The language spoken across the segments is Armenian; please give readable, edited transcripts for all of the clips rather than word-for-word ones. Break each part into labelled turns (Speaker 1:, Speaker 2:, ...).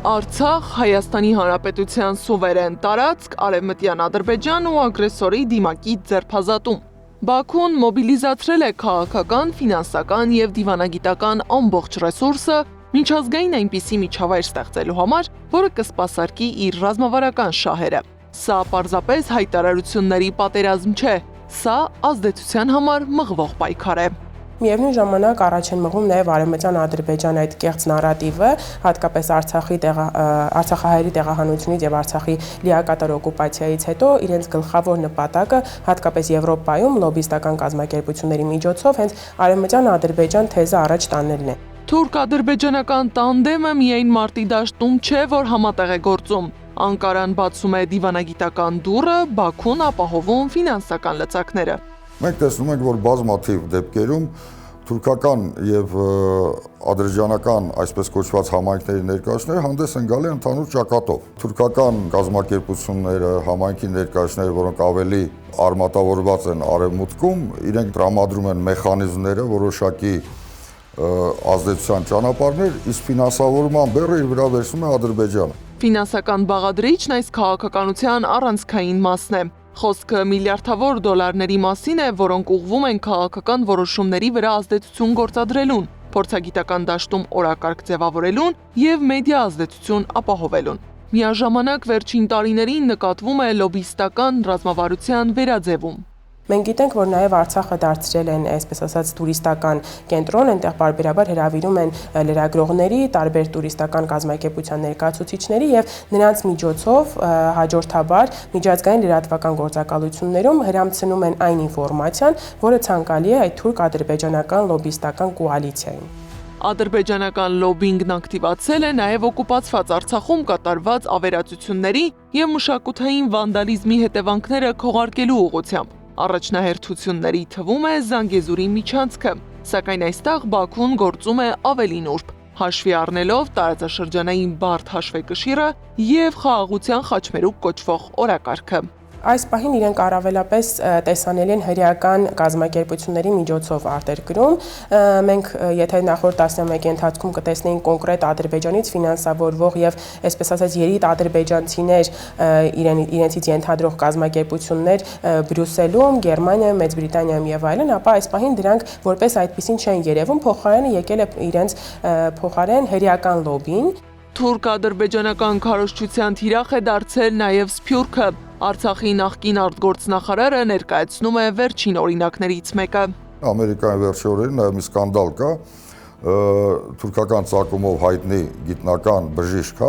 Speaker 1: Արցախ, Հայաստանի Հանրապետության սուվերեն տարածք, Արևմտյան Ադրբեջան ու ագրեսորի դիմակից ձերբազատում։ Բաքուն մոբիլիզացրել է քաղաքական, ֆինանսական և դիվանագիտական ամբողջ ռեսուրսը միջազգային այնպիսի միջավայր ստեղծելու համար, որը կսպասարկի իր ռազմավարական շահերը։ Սա պարզապես հայտարարությունների պատերազմ չէ, սա ազդեցության համար մղվող պայքար է։
Speaker 2: Միևնույն ժամանակ առաջ են մղում նաև Արևմտյան Ադրբեջան այդ կեղծ նարատիվը, հատկապես Արցախահայերի տեղահանությունից եւ Արցախի լիակատար օկուպացիայից հետո իրենց գլխավոր նպատակը հատկապես Եվրոպայում լոբիստական կազմակերպությունների միջոցով հենց Արևմտյան Ադրբեջան թեզը առաջ տանելն է։
Speaker 1: Թուրք-ադրբեջանական տանդեմը միայն մարտի դաշտում չէ, որ համատեղ է գործում։ Անկարան բացում է դիվանագիտական դուռը, Բաքուն ապահովում ֆինանսական լծակները։
Speaker 3: Մենք տեսնում ենք, որ բազմաթիվ դեպքերում թուրքական եւ ադրբեջանական այսպես կոչված համայնքների ներկայացուցիչները հանդես են գալի ընդհանուր ճակատով։ Թուրքական կազմակերպությունները, համայնքի ներկայացուցիչները, որոնք ավելի արմատավորված են արևմուտքում, իրենք տրամադրում են մեխանիզմները, որոշակի ազդեցության ճանապարհներ, իսկ ֆինանսավորման բեռը իր վրա վերցնում է Ադրբեջանը։
Speaker 1: Ֆինանսական բաղադրիչն այս քաղաքականության առանցքային մասն է։ Խոսքը միլիարդավոր դոլարների մասին է, որոնք ուղղվում են քաղաքական որոշումների վրա ազդեցություն գործադրելուն, փորձագիտական դաշտում օրակարգ ձևավորելուն եւ մեդիա ազդեցություն ապահովելուն։ Միաժամանակ վերջին տարիներին նկատվում է լոբիստական ռազմավարության վերաձևում։
Speaker 2: Մենք գիտենք, որ նաև Արցախը դարձրել են, այսպես ասած, տուրիստական կենտրոն, այնտեղ պարբերաբար հրավիրում են լրագրողների, տարբեր տուրիստական կազմակերպության ներկայացուցիչների եւ նրանց միջոցով հաջորդաբար միջազգային լրատվական գործակալություններում հրամցնում են այն ինֆորմացիան, որը ցանկալի է այդ թուրք-ադրբեջանական լոբիստական կոալիցիային։
Speaker 1: Ադրբեջանական լոբինգն ակտիվացել է նաև օկուպացված Արցախում կատարված ավերածությունների եւ մշակութային վանդալիզմի հետևանքները քողարկելու ուղղությամբ։ Առաջնահերթությունների թվում է Զանգեզուրի միջանցքը, սակայն այստեղ Բաքուն գործում է ավելի նուրբ, հաշվի առնելով տարածաշրջանային բարդ հաշվեկշիռը եւ խաղաղության խաչմերուկ կոչվող օրակարգը։
Speaker 2: Այս պահին իրենք առավելապես տեսանելի են հրեական կազմակերպությունների միջոցով արտերկրում։ Մենք եթե նախորդ տասնամյակի ընթացքում կտեսնեինք կոնկրետ Ադրբեջանից ֆինանսավորվող եւ այսպես ասած երիտ ադրբեջանցիներ իրենցից ենթադրող կազմակերպություններ Բրյուսելում, Գերմանիայում, Մեծ Բրիտանիայում եւ այլն, ապա այս պահին դրանք որպես այդպեսին չեն երևում, փոխարենը եկել է իրենց փոխարեն հրեական լոբին։
Speaker 1: Թուրք-ադրբեջանական քարոզչության թիրախ է դարձել նաև Սփյուռքը։ Արցախի նախկին արտգործնախարարը ներկայացնում է վերջին օրինակներից մեկը։
Speaker 3: Ամերիկայի վերջի օրերին նաև մի սկանդալ կա, թուրքական ծագումով հայտնի գիտնական բժիշկ,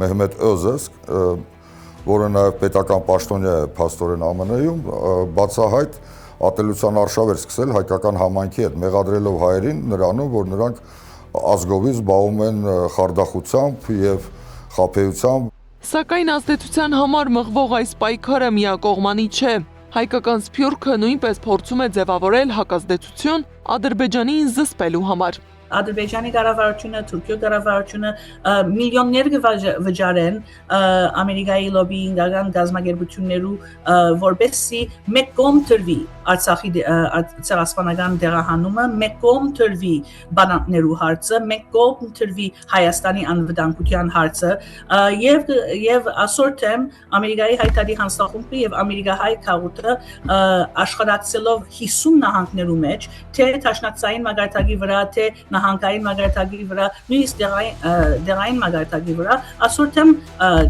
Speaker 3: Մեհմեդ Özözk, որը նաև պետական պաշտոնյա է փաստորեն ԱՄՆ-ում, բացահայտ ատելության արշավ էր սկսել հայկական համայնքի հետ, մեղադրելով հայերին նրանով, որ նրանք ազգովի զբաղվում են խարդախությամբ եւ խաբեությամբ։
Speaker 1: Սակայն ազդեցության համար մղվող այս պայքարը միակողմանի չէ։ Հայկական Սփյուռքը նույնպես փորձում է ձևավորել հակազդեցություն Ադրբեջանին զսպելու համար։
Speaker 4: Ադրբեջանի կառավարությունը, Թուրքիո կառավարությունը միլիոններ կվճարեն Ամերիկայի լոբիինգական գազམ་ագերբություններու որպեսզի մեկ կողմ դրվի Արցախի ցեղասպանական դեղահանումը, մեկ կողմ դրվի բանակներու հարցը, մեկ կողմ դրվի Հայաստանի անվտանգության հարցը եւ ասորտեմ Ամերիկայի հայտարարի հանձնախումբը եւ Ամերիկահայ քաղուտը աշխատակցելով 50 նահանգներու մեջ, թե տաշնակցային մագարտակի վրա, թե նահանգային մագարտակի վրա, նույնիսկ դեղային մագարտակի վրա, ասորտեմ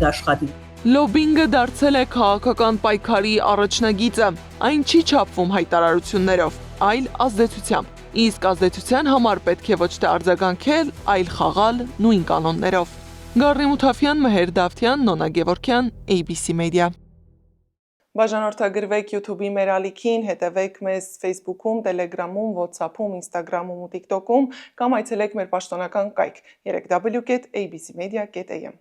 Speaker 4: գաշխատի։
Speaker 1: Լոբինգը դարձել է քաղաքական պայքարի առաջնագիծը, այն չի չափվում հայտարարություններով, այլ ազդեցությամբ, իսկ ազդեցության համար պետք է ոչ թե արձագանքել, այլ խաղալ նույն կանոններով։ Գառնի Մութաֆյան, Մհեր Դավթյան, Նոնա Գևորգյան, ABC Media։ Բաժանորդագրվեք YouTube-ի մեր ալիքին, հետևեք մեզ Facebook-ում, Telegram-ում, WhatsApp-ում, Instagram-ում ու TikTok-ում կամ այցելեք մեր պաշտոնական կայք www.abcmedia.am